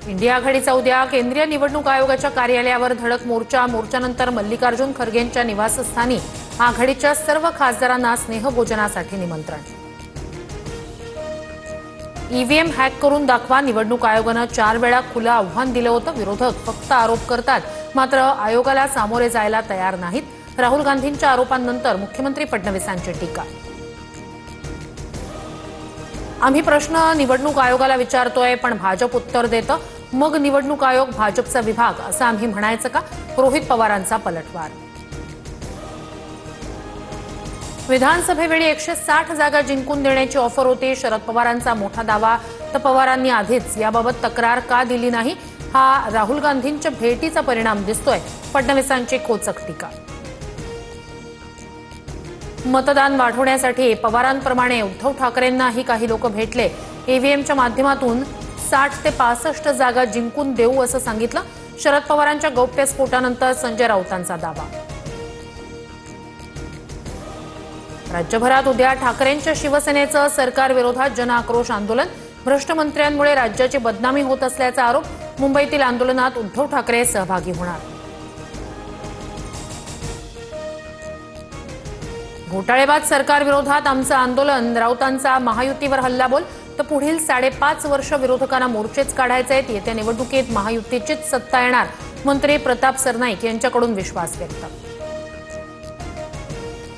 India आघाडीचा उद्या केंद्रीय निवडणूक आयोगाच्या कार्यालयावर धडक मोर्चा. मोर्चानंतर मल्लिकार्जुन खरगेंच्या निवासस्थानी आघाडीच्या सर्व खासदारांना स्नेहभोजनासाठी निमंत्रण. ईव्हीएम हॅक करून दाखवा. निवडणूक आयोगानं 4 वेळा खुलं आव्हान दिलं होतं. विरोधक फक्त आरोप करतात, मात्र आयोगाला सामोरे जायला तयार नाहीत. राहुल गांधींच्या आरोपांनंतर मुख्यमंत्री फडणवीसांची टीका. आम्ही प्रश्न निवडणूक आयोगाला विचारतोय, पण भाजप उत्तर देतं. मग निवडणूक आयोग भाजपचा विभाग असं आम्ही म्हणायचं का? रोहित पवारांचा पलटवार. विधानसभेवेळी 160 जागा जिंकून देण्याची ऑफर होती. शरद पवारांचा मोठा दावा. तर पवारांनी आधीच याबाबत तक्रार का दिली नाही, हा राहुल गांधींच्या भेटीचा परिणाम दिसतोय. फडणवीसांची खोचक टीका. मतदान वाढवण्यासाठी पवारांप्रमाणे उद्धव ठाकरेंनाही काही लोक भेटले. ईव्हीएमच्या माध्यमातून 60 ते 65 जागा जिंकून देऊ असं सांगितलं. शरद पवारांच्या गौप्यस्फोटानंतर संजय राऊतांचा दावा. राज्यभरात उद्या ठाकरेंच्या शिवसेनेचं सरकार विरोधात जनआक्रोश आंदोलन. भ्रष्ट मंत्र्यांमुळे राज्याची बदनामी होत असल्याचा आरोप. मुंबईतील आंदोलनात उद्धव ठाकरे सहभागी होणार. घोटाळेबाज सरकार विरोधात आमचं आंदोलन. राऊतांचा महायुतीवर हल्लाबोल. तर पुढील 5.5 वर्ष विरोधकांना मोर्चेच काढायचे आहेत. येत्या निवडणुकीत महायुतीचीच सत्ता येणार. मंत्री प्रताप सरनाईक यांच्याकडून विश्वास व्यक्त.